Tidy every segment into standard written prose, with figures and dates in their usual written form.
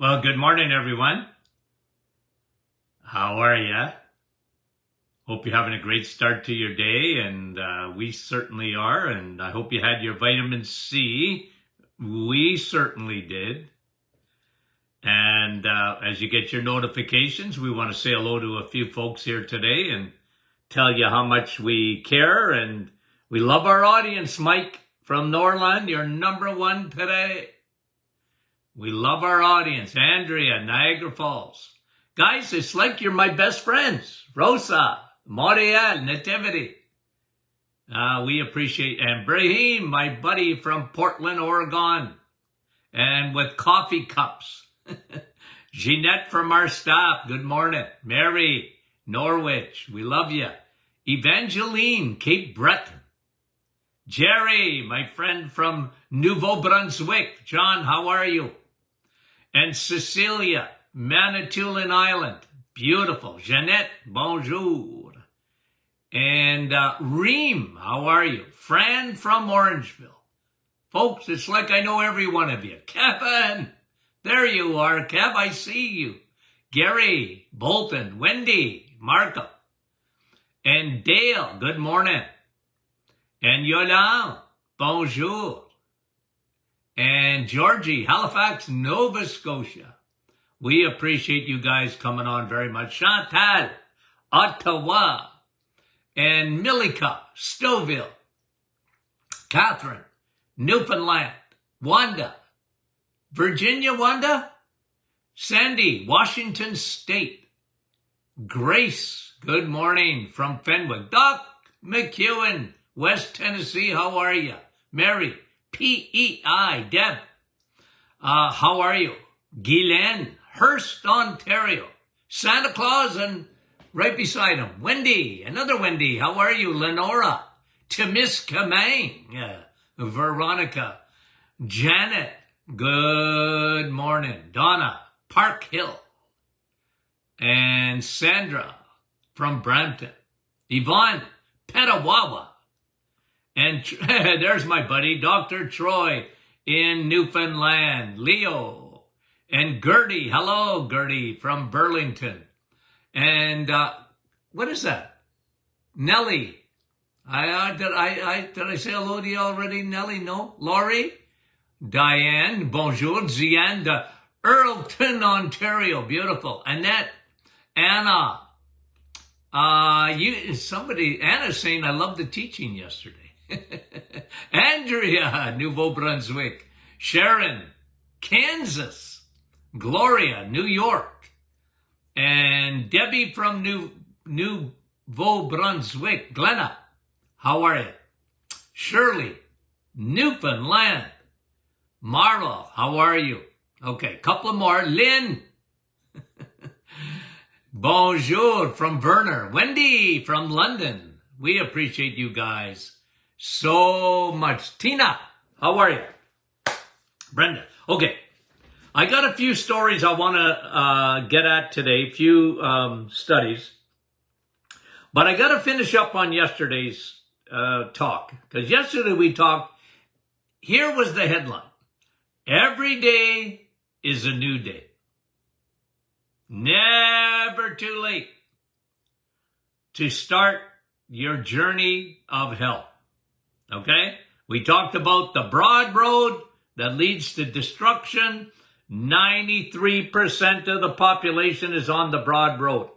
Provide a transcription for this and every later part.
Well, good morning, everyone. How are you? Hope you're having a great start to your day, and we certainly are, and I hope you had your vitamin C. We certainly did. And as you get your notifications, we want to say hello to a few folks here today and tell you how much we care, and we love our audience. Mike from Norland, you're number one today. We love our audience. Andrea, Niagara Falls. Guys, it's like you're my best friends. Rosa, Moriel, Nativity. We appreciate. And Brahim, my buddy from Portland, Oregon. And with coffee cups. Jeanette from our staff, good morning. Mary, Norwich, we love you. Evangeline, Cape Breton. Jerry, my friend from Nouveau-Brunswick. John, how are you? And Cecilia, Manitoulin Island. Beautiful. Jeanette, bonjour. And Reem, how are you? Fran from Orangeville. Folks, it's like I know every one of you. Kevin, there you are. Kev, I see you. Gary, Bolton, Wendy, Marco. And Dale, good morning. And Yolande, bonjour. And Georgie, Halifax, Nova Scotia. We appreciate you guys coming on very much. Chantal, Ottawa. And Milika, Stouffville. Catherine, Newfoundland. Wanda, Virginia, Wanda. Sandy, Washington State. Grace, good morning from Fenwick. Doc McEwen, West Tennessee, how are you? Mary, P.E.I., Deb, how are you? Guylaine, Hearst, Ontario. Santa Claus, and right beside him, Wendy, another Wendy, how are you? Lenora, Temiskaming, Veronica, Janet, good morning. Donna, Park Hill, and Sandra from Brampton. Yvonne, Petawawa. And there's my buddy, Dr. Troy in Newfoundland. Leo. And Gertie. Hello, Gertie from Burlington. And what is that? Nellie. Did I say hello to you already, Nellie? No? Laurie? Diane. Bonjour. Zianda. Earlton, Ontario. Beautiful. Annette. Anna. Anna's saying I loved the teaching yesterday. Andrea, Nouveau-Brunswick. Sharon, Kansas. Gloria, New York. And Debbie from Nouveau-Brunswick. Glenna, how are you? Shirley, Newfoundland. Marlo, how are you? Okay, couple more. Lynn. Bonjour from Werner. Wendy from London. We appreciate you guys so much. Tina, how are you? Brenda. Okay, I got a few stories I want to get at today, a few studies. But I got to finish up on yesterday's talk. Because yesterday we talked, here was the headline. Every day is a new day. Never too late to start your journey of health. Okay? We talked about the broad road that leads to destruction. 93% of the population is on the broad road.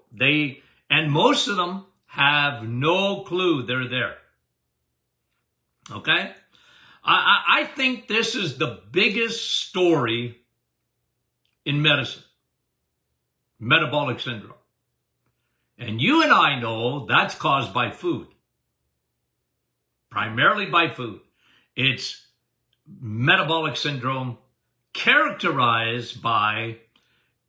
And most of them have no clue they're there. Okay? I think this is the biggest story in medicine. Metabolic syndrome. And you and I know that's caused by food. Primarily by food. It's metabolic syndrome characterized by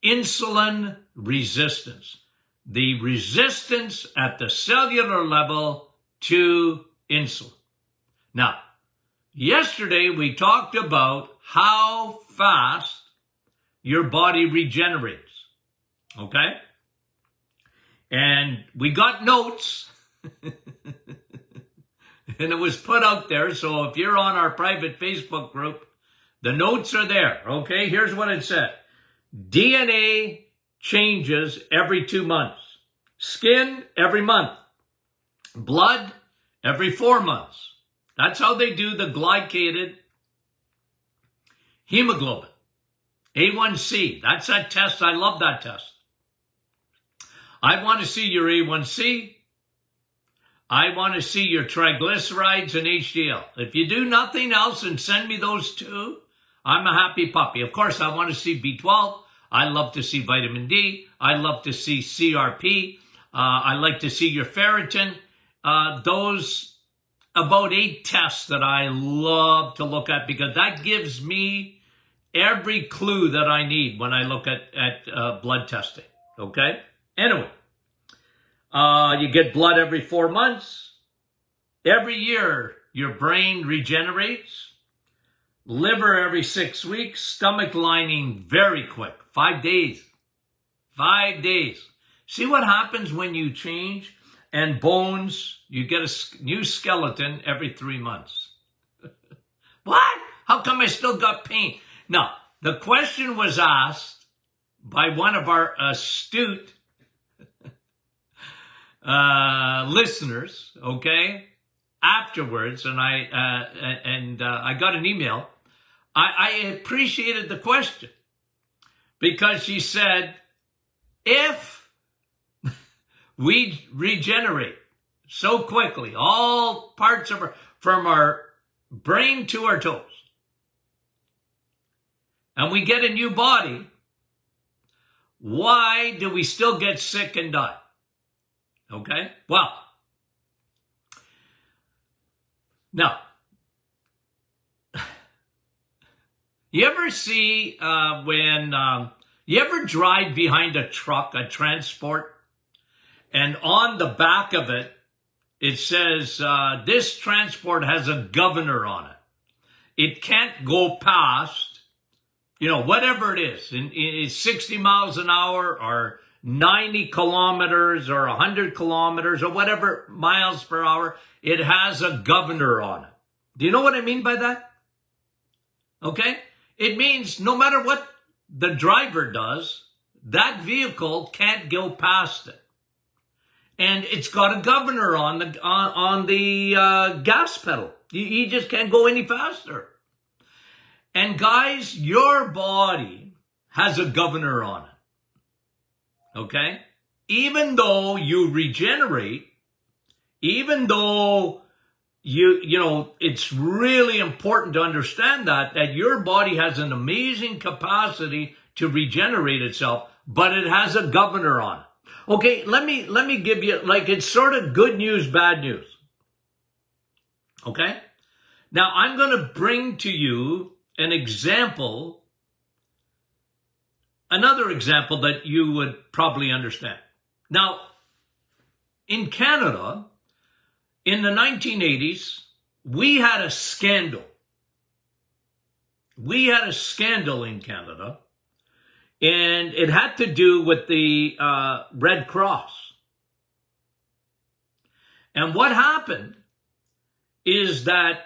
insulin resistance. The resistance at the cellular level to insulin. Now, yesterday we talked about how fast your body regenerates. Okay? And we got notes. And it was put out there. So if you're on our private Facebook group, the notes are there. Okay? Here's what it said. DNA changes every 2 months. Skin every month. Blood every 4 months. That's how they do the glycated hemoglobin. A1C. That's that test. I love that test. I want to see your A1C. I want to see your triglycerides and HDL. If you do nothing else and send me those two, I'm a happy puppy. Of course, I want to see B12. I love to see vitamin D. I love to see CRP. I like to see your ferritin. Those about 8 tests that I love to look at, because that gives me every clue that I need when I look at blood testing. Okay? Anyway, you get blood every 4 months. Every year, your brain regenerates. Liver every 6 weeks. Stomach lining very quick. 5 days. 5 days. See what happens when you change? And bones, you get a new skeleton every 3 months. What? How come I still got pain? Now, the question was asked by one of our astute listeners, okay, afterwards, and I got an email. I appreciated the question, because she said, if we regenerate so quickly, all parts of from our brain to our toes, and we get a new body, why do we still get sick and die? Okay? Well, now, you ever see when you ever drive behind a truck, a transport, and on the back of it, it says, this transport has a governor on it. It can't go past, whatever it is, in 60 miles an hour or 90 kilometers or 100 kilometers or whatever miles per hour. It has a governor on it. Do you know what I mean by that? Okay? It means no matter what the driver does, that vehicle can't go past it. And it's got a governor on the gas pedal. You just can't go any faster. And guys, your body has a governor on it. Okay? Even though you regenerate, even though it's really important to understand that your body has an amazing capacity to regenerate itself, but it has a governor on it. Okay, let me give you, it's sort of good news, bad news. Okay? Now, I'm going to bring to you an example, another example that you would probably understand. Now, in Canada, in the 1980s, we had a scandal. We had a scandal in Canada. And it had to do with the Red Cross. And what happened is that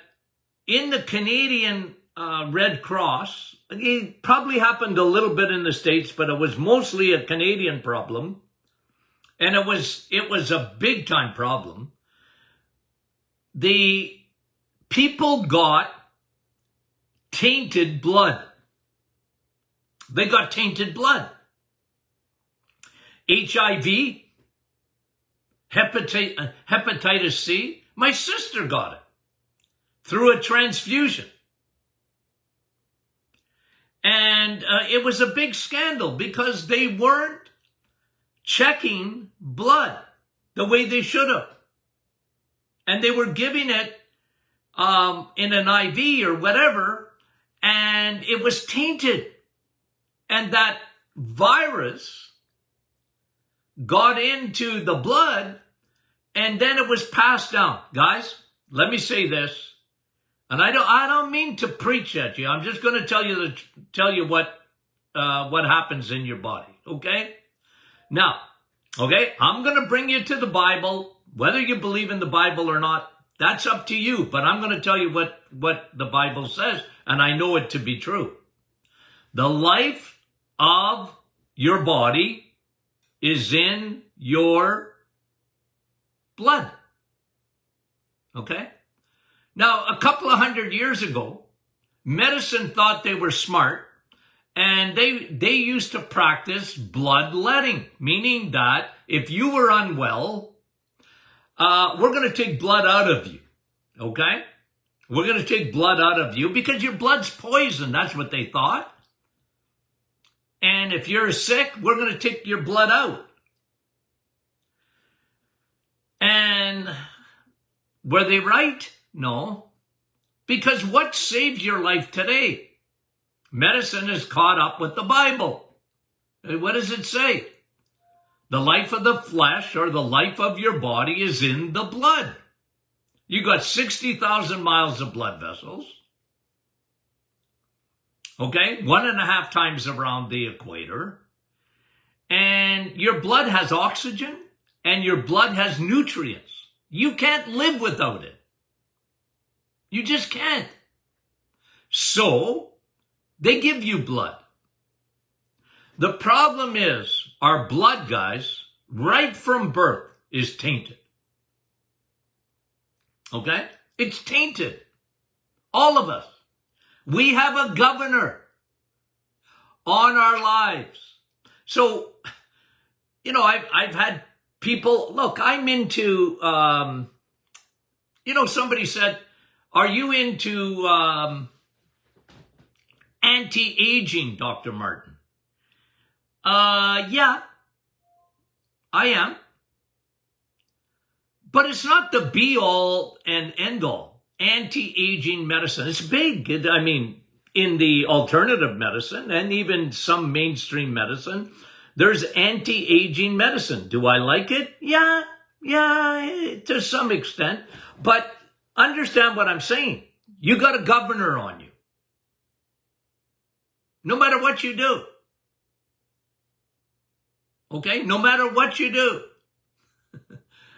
in the Canadian Red Cross, it probably happened a little bit in the States, but it was mostly a Canadian problem. And it was a big time problem. The people got tainted blood. They got tainted blood. HIV, hepatitis C. My sister got it through a transfusion. And it was a big scandal because they weren't checking blood the way they should have. And they were giving it in an IV or whatever, and it was tainted. And that virus got into the blood, and then it was passed down. Guys, let me say this, and I don't mean to preach at you. I'm just going to tell you what happens in your body. Okay? Now, okay, I'm going to bring you to the Bible. Whether you believe in the Bible or not, that's up to you. But I'm going to tell you what the Bible says, and I know it to be true. The life of your body is in your blood. Okay? Now, a couple of 100 years ago, medicine thought they were smart, and they used to practice bloodletting, meaning that if you were unwell, we're going to take blood out of you. Okay? We're going to take blood out of you because your blood's poison. That's what they thought. And if you're sick, we're going to take your blood out. And were they right? No. Because what saves your life today? Medicine is caught up with the Bible. What does it say? The life of the flesh or the life of your body is in the blood. You got 60,000 miles of blood vessels. Okay, 1.5 times around the equator. And your blood has oxygen and your blood has nutrients. You can't live without it. You just can't. So, they give you blood. The problem is, our blood, guys, right from birth, is tainted. Okay? It's tainted. All of us. We have a governor on our lives. So, you know, I've had people, look, I'm into, somebody said, are you into anti-aging, Dr. Martin? Yeah, I am. But it's not the be-all and end-all. Anti-aging medicine. It's big. I mean, in the alternative medicine and even some mainstream medicine, there's anti-aging medicine. Do I like it? Yeah, to some extent. But understand what I'm saying. You got a governor on you. No matter what you do. Okay? No matter what you do.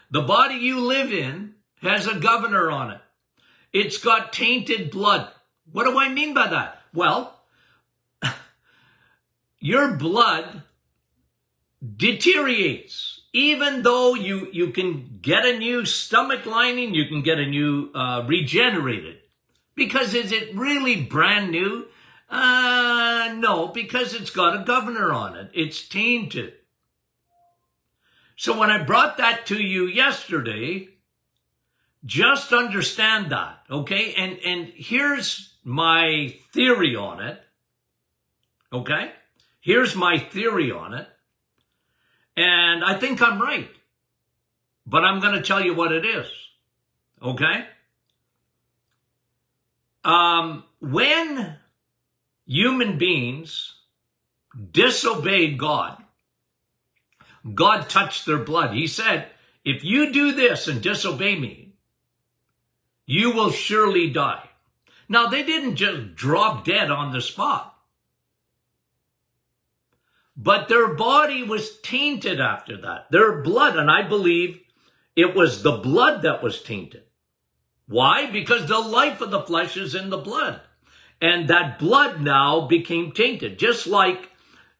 The body you live in has a governor on it. It's got tainted blood. What do I mean by that? Well, your blood deteriorates. Even though you can get a new stomach lining, you can get a new regenerated. Because is it really brand new? No, because it's got a governor on it. It's tainted. So when I brought that to you yesterday, just understand that, okay? And here's my theory on it, okay? Here's my theory on it. And I think I'm right. But I'm going to tell you what it is, okay? When human beings disobeyed God, God touched their blood. He said, if you do this and disobey me, you will surely die. Now, they didn't just drop dead on the spot. But their body was tainted after that. Their blood, and I believe it was the blood that was tainted. Why? Because the life of the flesh is in the blood. And that blood now became tainted. Just like,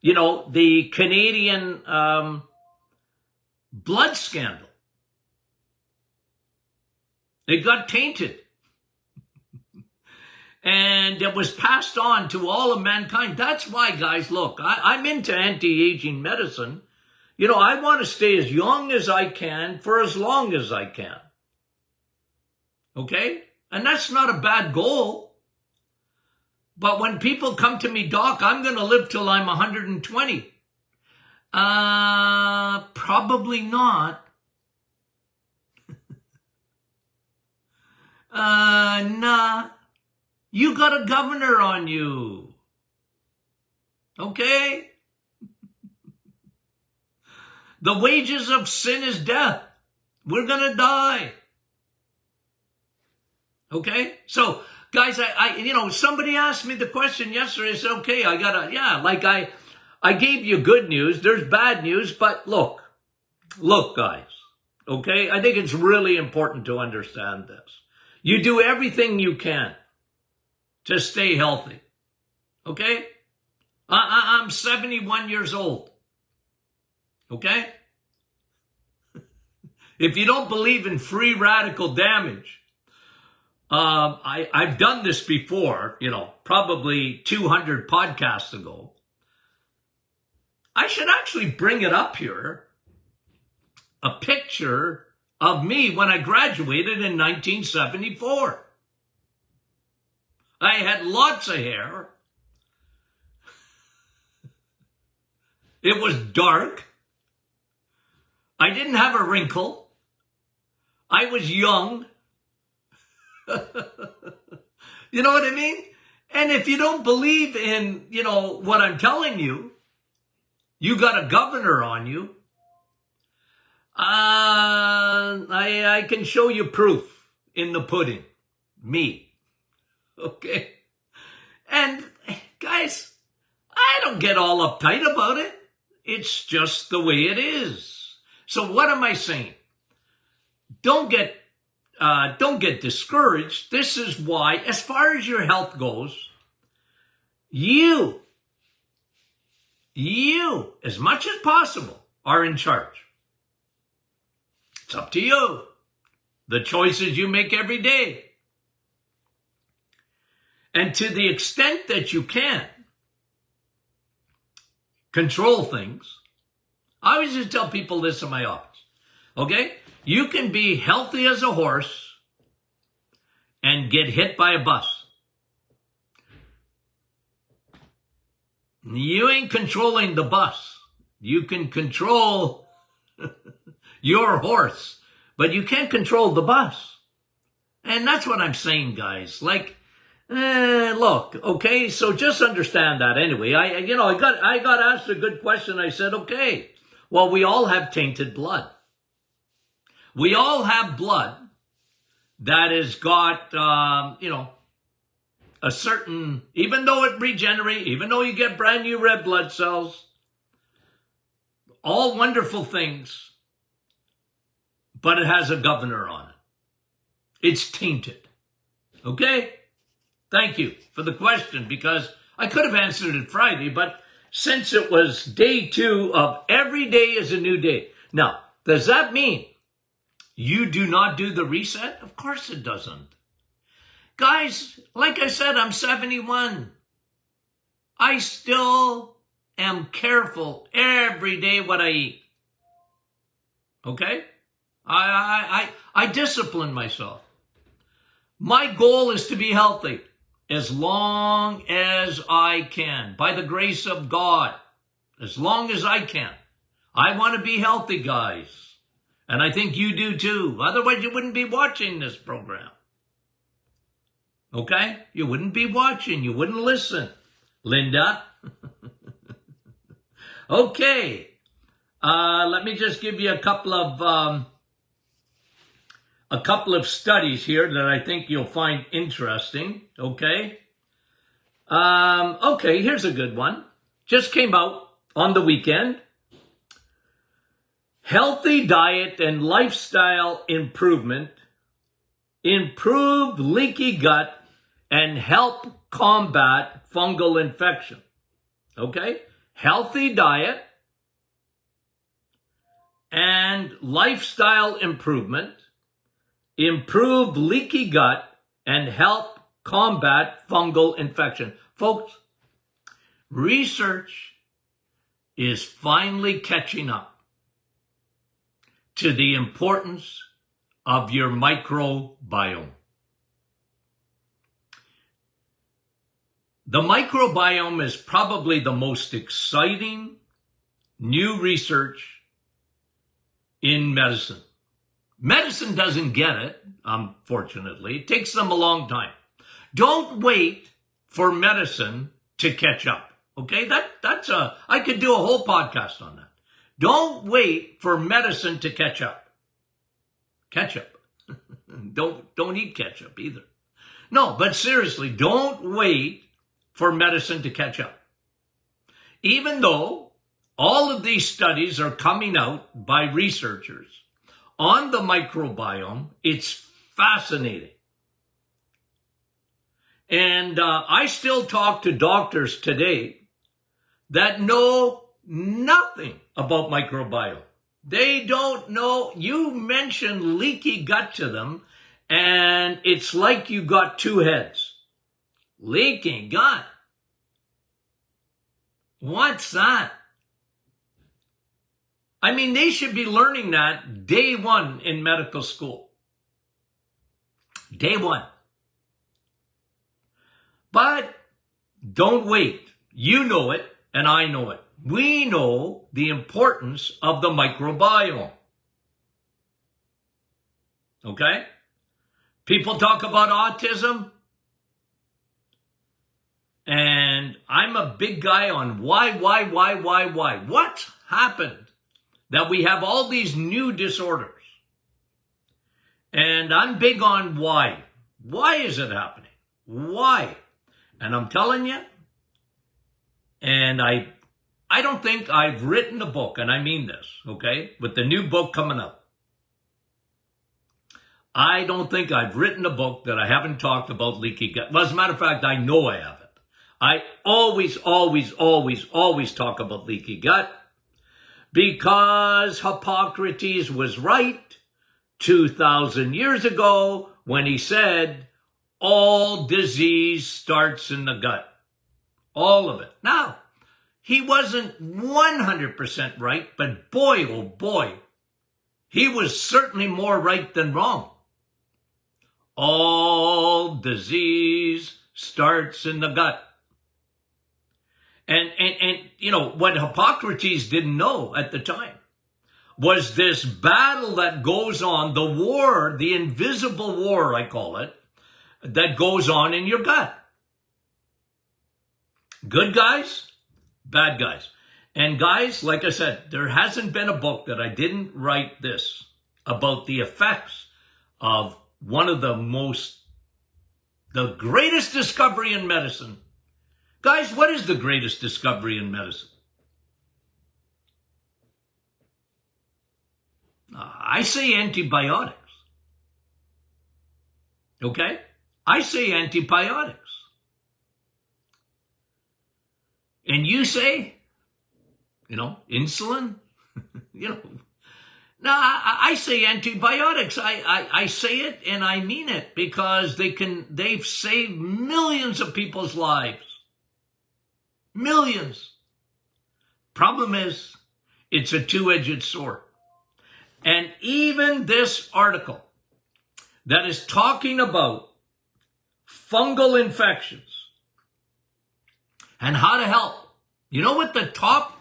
the Canadian blood scandal. It got tainted. And it was passed on to all of mankind. That's why, guys, look, I'm into anti-aging medicine. I want to stay as young as I can for as long as I can. Okay? And that's not a bad goal. But when people come to me, Doc, I'm going to live till I'm 120. Probably not. Nah. You got a governor on you. Okay? The wages of sin is death. We're going to die. Okay? So, guys, somebody asked me the question yesterday. I said, okay, I gave you good news. There's bad news, but look, guys, okay? I think it's really important to understand this. You do everything you can to stay healthy, okay? I'm 71 years old. Okay? If you don't believe in free radical damage, I've done this before, probably 200 podcasts ago. I should actually bring it up here. A picture of me when I graduated in 1974. I had lots of hair. It was dark. I didn't have a wrinkle. I was young. You know what I mean? And if you don't believe in, what I'm telling you, you got a governor on you. I can show you proof in the pudding. Me. Okay? And guys, I don't get all uptight about it. It's just the way it is. So what am I saying? Don't get discouraged. This is why, as far as your health goes, you, as much as possible, are in charge. It's up to you. The choices you make every day. And to the extent that you can control things, I always just tell people this in my office. Okay? You can be healthy as a horse and get hit by a bus. You ain't controlling the bus. You can control your horse, but you can't control the bus. And that's what I'm saying, guys. Look, okay, so just understand that anyway. I got asked a good question. I said, okay, well, we all have tainted blood. We all have blood that has got, a certain, even though it regenerates, even though you get brand new red blood cells, all wonderful things, but it has a governor on it. It's tainted. Okay? Thank you for the question, because I could have answered it Friday, but since it was day 2 of every day is a new day. Now, does that mean you do not do the reset? Of course it doesn't. Guys, like I said, I'm 71. I still am careful every day what I eat. Okay? I discipline myself. My goal is to be healthy as long as I can, by the grace of God, as long as I can. I want to be healthy, guys. And I think you do too. Otherwise, you wouldn't be watching this program. Okay? You wouldn't be watching. You wouldn't listen. Linda? Okay. Let me just give you a couple of studies here that I think you'll find interesting. Okay? Okay, here's a good one. Just came out on the weekend. Healthy diet and lifestyle improvement improve leaky gut and help combat fungal infection. Okay? Healthy diet and lifestyle improvement improve leaky gut and help combat fungal infection. Folks, research is finally catching up to the importance of your microbiome. The microbiome is probably the most exciting new research in medicine. Medicine doesn't get it, unfortunately. It takes them a long time. Don't wait for medicine to catch up. Okay, I could do a whole podcast on that. Don't wait for medicine to catch up. Ketchup. Don't eat ketchup either. No, but seriously, don't wait for medicine to catch up. Even though all of these studies are coming out by researchers on the microbiome, it's fascinating. And I still talk to doctors today that know nothing about microbiome. They don't know. You mention leaky gut to them, and it's like you got two heads. Leaky gut. What's that? I mean, they should be learning that day one in medical school. Day one. But don't wait. You know it, and I know it. We know the importance of the microbiome. Okay? People talk about autism, and I'm a big guy on why. What happened that we have all these new disorders? And I'm big on why. Why is it happening? Why? And I'm telling you, and I don't think I've written a book, and I mean this, okay, with the new book coming up. I don't think I've written a book that I haven't talked about leaky gut. Well, as a matter of fact, I know I haven't. I always talk about leaky gut because Hippocrates was right 2,000 years ago when he said, all disease starts in the gut. All of it. Now, he wasn't 100% right, but boy, oh boy, he was certainly more right than wrong. All disease starts in the gut. And you know, what Hippocrates didn't know at the time was this battle that goes on, the war, the invisible war, I call it, that goes on in your gut. Good guys, bad guys. And guys, like I said, there hasn't been a book that I didn't write this about the effects of one of the greatest discovery in medicine. Guys, what is the greatest discovery in medicine? I say antibiotics. Okay? I say antibiotics. And you say, you know, insulin? You know, no, I say antibiotics. I say it and I mean it because they've saved millions of people's lives. Millions. Problem is, it's a two-edged sword. And even this article that is talking about fungal infections and how to help. You know what the top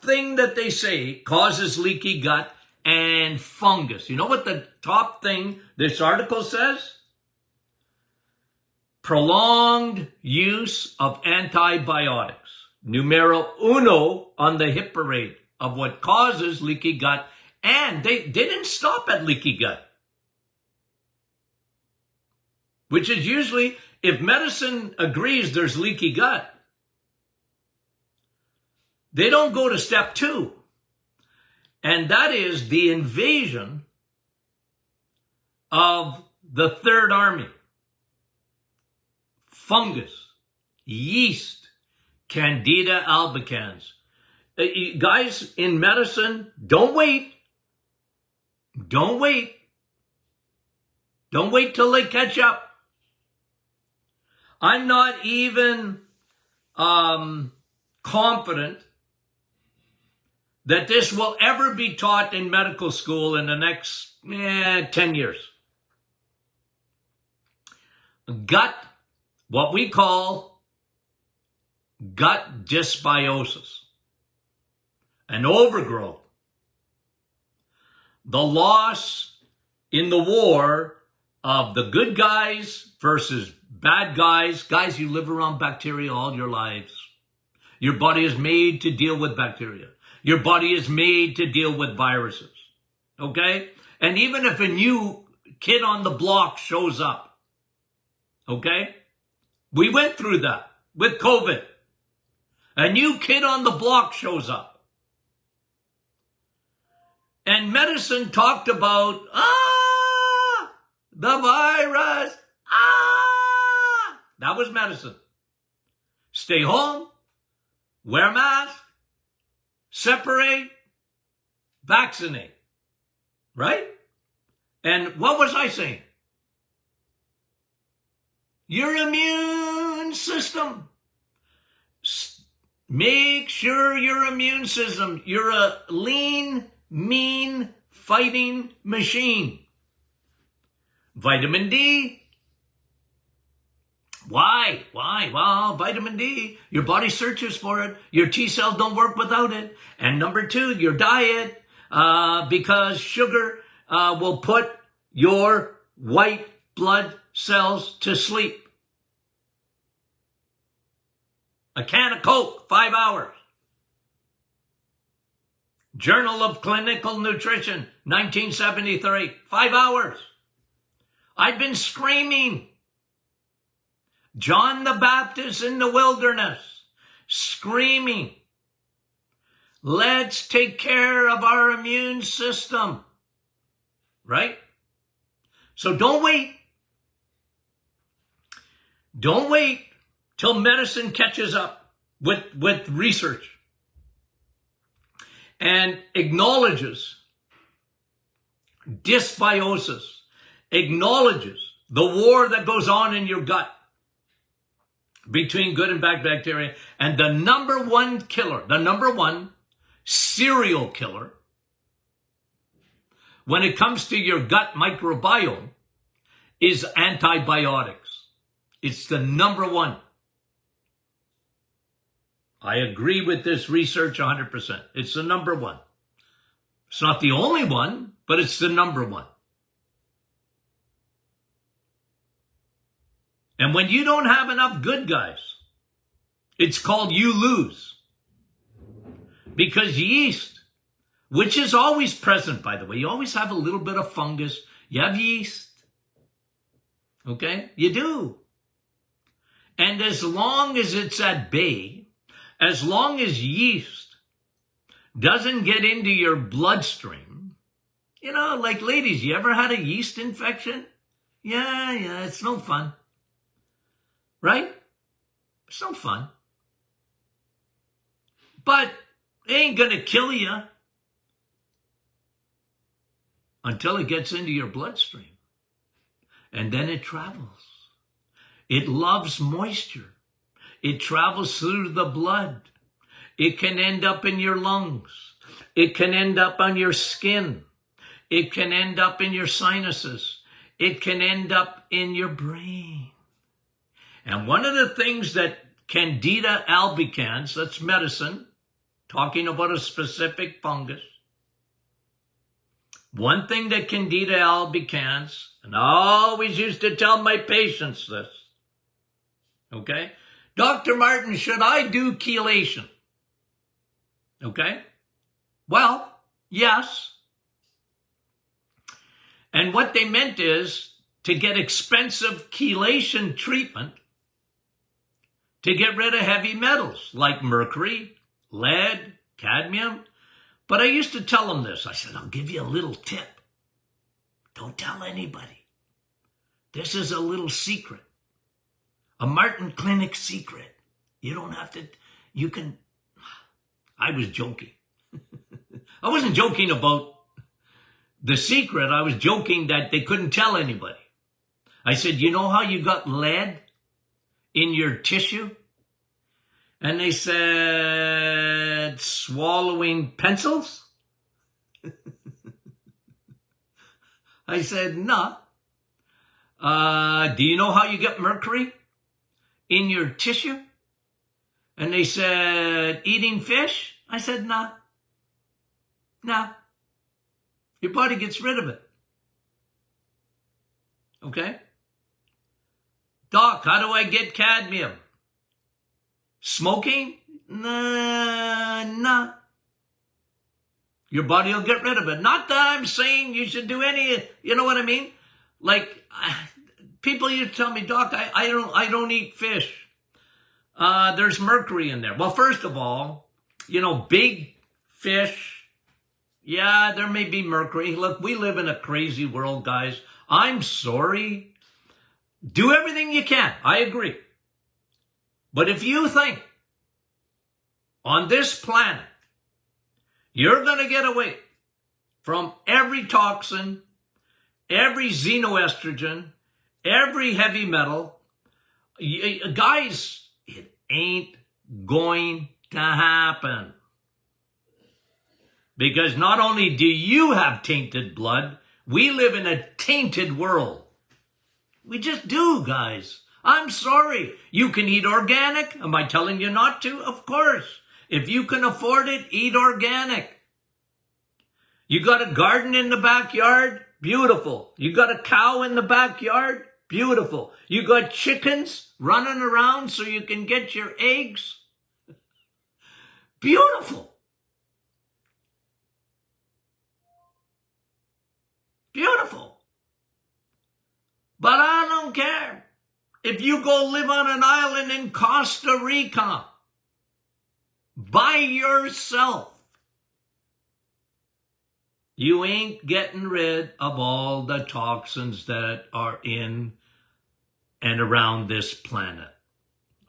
thing that they say causes leaky gut and fungus. You know what the top thing this article says? Prolonged use of antibiotics. Numero uno on the hit parade of what causes leaky gut. And they didn't stop at leaky gut. Which is usually, if medicine agrees there's leaky gut, they don't go to step 2. And that is the invasion of the Third Army. Fungus, yeast, Candida albicans. Guys, in medicine, don't wait. Don't wait. Don't wait till they catch up. I'm not even confident that this will ever be taught in medical school in the next 10 years. Gut, what we call gut dysbiosis, an overgrowth, the loss in the war of the good guys versus bad guys. Guys, you live around bacteria all your lives. Your body is made to deal with bacteria. Your body is made to deal with viruses. Okay? And even if a new kid on the block shows up, okay? We went through that with COVID. A new kid on the block shows up. And medicine talked about, the virus, That was medicine. Stay home, wear a mask, separate, vaccinate. Right? And what was I saying? Your immune system. Make sure your immune system, you're a lean, mean, fighting machine. Vitamin D. Why? Well, vitamin D, your body searches for it. Your T cells don't work without it. And number two, your diet, because sugar will put your white blood cells to sleep. A can of Coke, 5 hours. Journal of Clinical Nutrition, 1973, 5 hours. I've been screaming. John the Baptist in the wilderness, screaming. Let's take care of our immune system. Right? So don't wait. Don't wait till medicine catches up with research and acknowledges dysbiosis, acknowledges the war that goes on in your gut between good and bad bacteria. And the number one killer, the number one serial killer when it comes to your gut microbiome is antibiotics. It's the number one. I agree with this research 100%. It's the number one. It's not the only one, but it's the number one. And when you don't have enough good guys, it's called you lose. Because yeast, which is always present, by the way, you always have a little bit of fungus. You have yeast. Okay? You do. And as long as it's at bay, as long as yeast doesn't get into your bloodstream, you know, like ladies, you ever had a yeast infection? Yeah, it's no fun. Right? It's no fun. But it ain't gonna kill you until it gets into your bloodstream. And then it travels. It loves moisture. It travels through the blood. It can end up in your lungs. It can end up on your skin. It can end up in your sinuses. It can end up in your brain. And one of the things that Candida albicans, that's medicine, talking about a specific fungus. One thing that Candida albicans, and I always used to tell my patients this, okay? Dr. Martin, should I do chelation? Okay? Well, yes. And what they meant is to get expensive chelation treatment to get rid of heavy metals like mercury, lead, cadmium. But I used to tell them this. I said, I'll give you a little tip. Don't tell anybody. This is a little secret. A Martin Clinic secret. You don't have to, you can. I was joking. I wasn't joking about the secret. I was joking that they couldn't tell anybody. I said, you know how you got lead in your tissue? And they said, swallowing pencils? I said, no. Do you know how you get mercury in your tissue? And they said, eating fish? I said, no. No. Your body gets rid of it. Okay? Doc, how do I get cadmium? Smoking? Nah. Your body will get rid of it. Not that I'm saying you should do any, you know what I mean? Like, people used to tell me, Doc, I don't eat fish. There's mercury in there. Well, first of all, you know, big fish, yeah, there may be mercury. Look, we live in a crazy world, guys. I'm sorry. Do everything you can. I agree. But if you think on this planet, you're going to get away from every toxin, every xenoestrogen, every heavy metal. Guys, it ain't going to happen. Because not only do you have tainted blood, we live in a tainted world. We just do, guys. I'm sorry. You can eat organic. Am I telling you not to? Of course. If you can afford it, eat organic. You got a garden in the backyard? Beautiful. You got a cow in the backyard? Beautiful. You got chickens running around so you can get your eggs? Beautiful. Beautiful. But I don't care. If you go live on an island in Costa Rica by yourself, you ain't getting rid of all the toxins that are in and around this planet.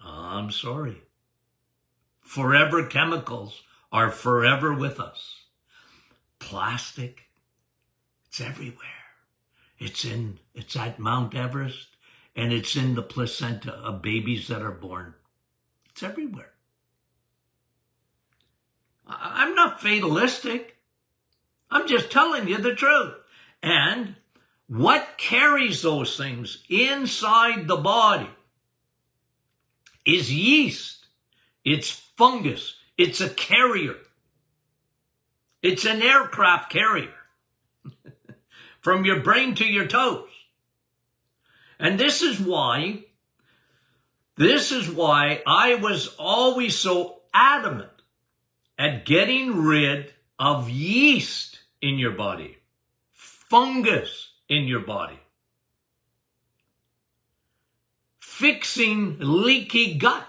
I'm sorry. Forever chemicals are forever with us. Plastic, it's everywhere. It's at Mount Everest, and it's in the placenta of babies that are born. It's everywhere. I'm not fatalistic. I'm just telling you the truth. And what carries those things inside the body is yeast. It's fungus. It's a carrier. It's an aircraft carrier. From your brain to your toes. And this is why I was always so adamant at getting rid of yeast in your body, fungus in your body, fixing leaky gut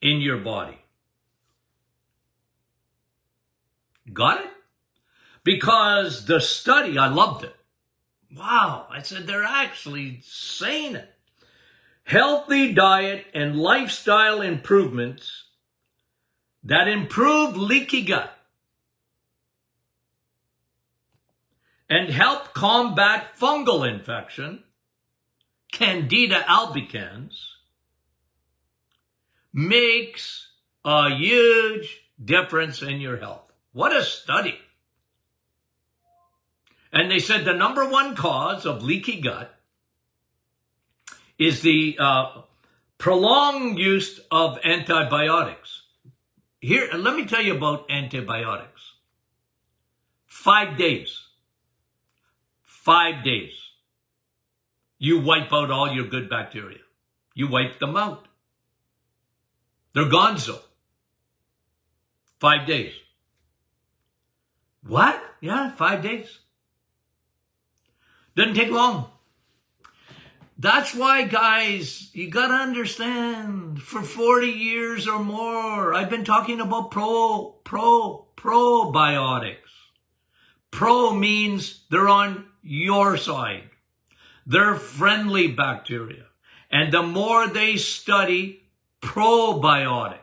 in your body. Got it? Because the study, I loved it. Wow, I said, they're actually saying it. Healthy diet and lifestyle improvements that improve leaky gut and help combat fungal infection, Candida albicans, makes a huge difference in your health. What a study. And they said the number one cause of leaky gut is the prolonged use of antibiotics. Here, let me tell you about antibiotics. 5 days. 5 days. You wipe out all your good bacteria. You wipe them out. They're gonzo. 5 days. What? Yeah, 5 days. Doesn't take long. That's why, guys, you got to understand, for 40 years or more, I've been talking about probiotics. Pro means they're on your side. They're friendly bacteria. And the more they study probiotics,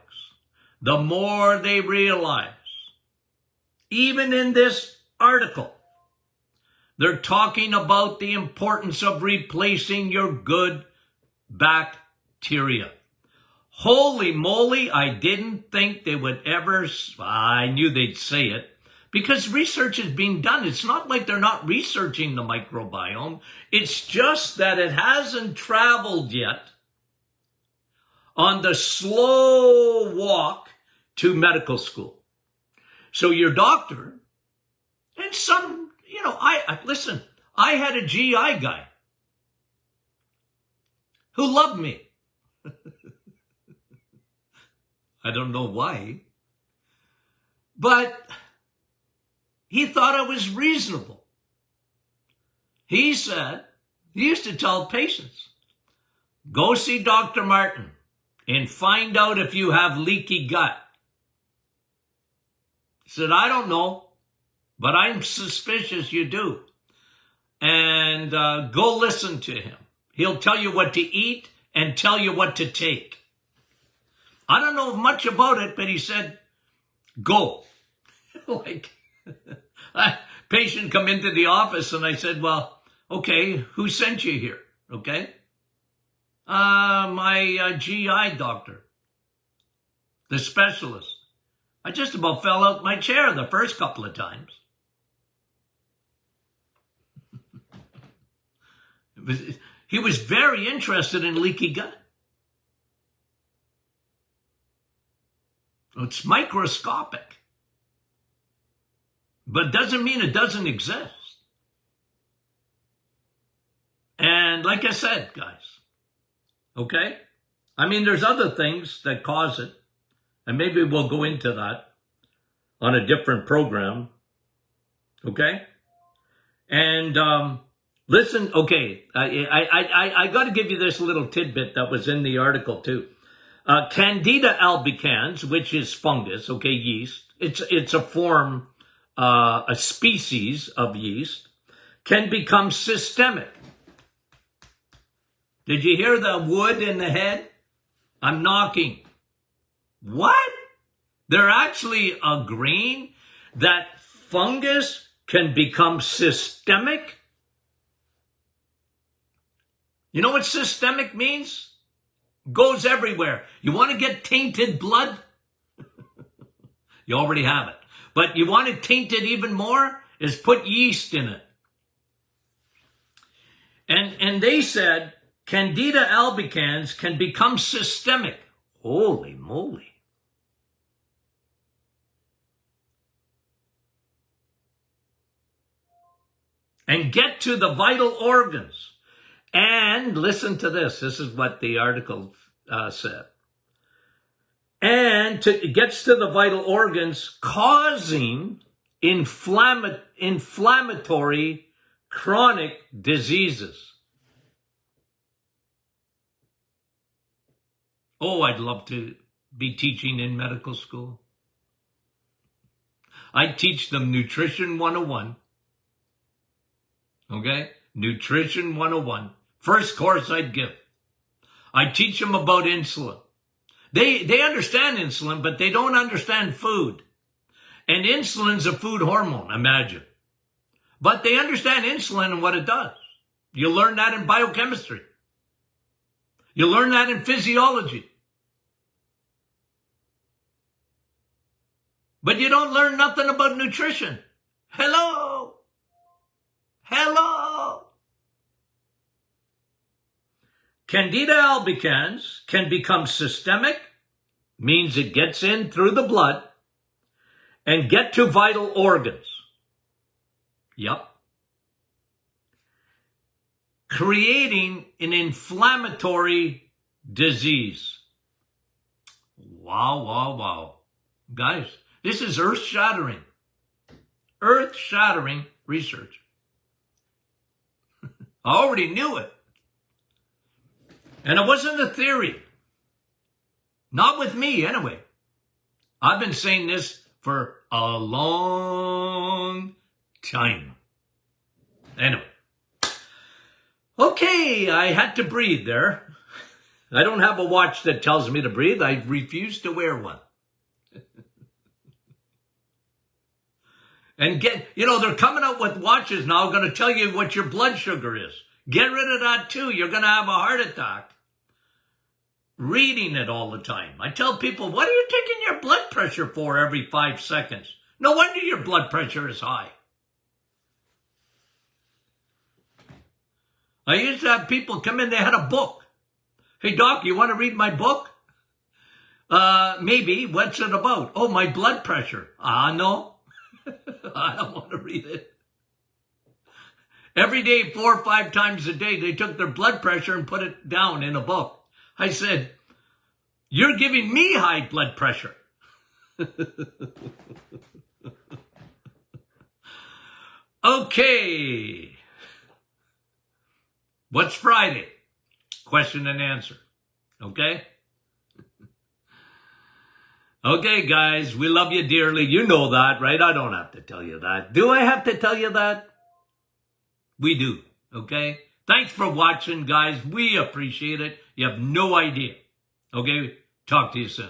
the more they realize, even in this article, they're talking about the importance of replacing your good bacteria. Holy moly, I didn't think they would ever, I knew they'd say it, because research is being done. It's not like they're not researching the microbiome. It's just that it hasn't traveled yet on the slow walk to medical school. So your doctor, and some, listen, I had a GI guy who loved me. I don't know why, but he thought I was reasonable. He said, he used to tell patients, go see Dr. Martin and find out if you have leaky gut. He said, I don't know, but I'm suspicious you do. And go listen to him. He'll tell you what to eat and tell you what to take. I don't know much about it, but he said, Go. Like, patient come into the office and I said, well, okay, who sent you here? Okay. My GI doctor, the specialist. I just about fell out my chair the first couple of times. He was very interested in leaky gut. It's microscopic, but doesn't mean it doesn't exist. And like I said, guys, okay? I mean, there's other things that cause it, and maybe we'll go into that on a different program, okay? And listen, okay, I got to give you this little tidbit that was in the article too. Candida albicans, which is fungus, okay, yeast. It's a form, a species of yeast, can become systemic. Did you hear the wood in the head? I'm knocking. What? They're actually agreeing that fungus can become systemic? You know what systemic means? Goes everywhere. You want to get tainted blood? You already have it. But you want it tainted even more? Is put yeast in it. And they said Candida albicans can become systemic. Holy moly. And get to the vital organs. And listen to this. This is what the article said. And it gets to the vital organs, causing inflammatory chronic diseases. Oh, I'd love to be teaching in medical school. I teach them Nutrition 101. Okay? Nutrition 101. First course I'd give. I teach them about insulin. They understand insulin, but they don't understand food. And insulin's a food hormone, imagine. But they understand insulin and what it does. You learn that in biochemistry. You learn that in physiology. But you don't learn nothing about nutrition. Hello? Hello? Candida albicans can become systemic, means it gets in through the blood, and get to vital organs. Yep. Creating an inflammatory disease. Wow, wow, wow. Guys, this is earth-shattering. Earth-shattering research. I already knew it. And it wasn't a theory. Not with me, anyway. I've been saying this for a long time. Anyway. Okay, I had to breathe there. I don't have a watch that tells me to breathe. I refuse to wear one. And they're coming out with watches now going to tell you what your blood sugar is. Get rid of that too. You're going to have a heart attack. Reading it all the time. I tell people, what are you taking your blood pressure for every 5 seconds? No wonder your blood pressure is high. I used to have people come in, they had a book. Hey, doc, you want to read my book? Maybe. What's it about? Oh, my blood pressure. No. I don't want to read it. Every day, 4 or 5 times a day, they took their blood pressure and put it down in a book. I said, you're giving me high blood pressure. Okay. What's Friday? Question and answer. Okay? Okay, guys, we love you dearly. You know that, right? I don't have to tell you that. Do I have to tell you that? We do, okay? Thanks for watching, guys. We appreciate it. You have no idea. Okay? Talk to you soon.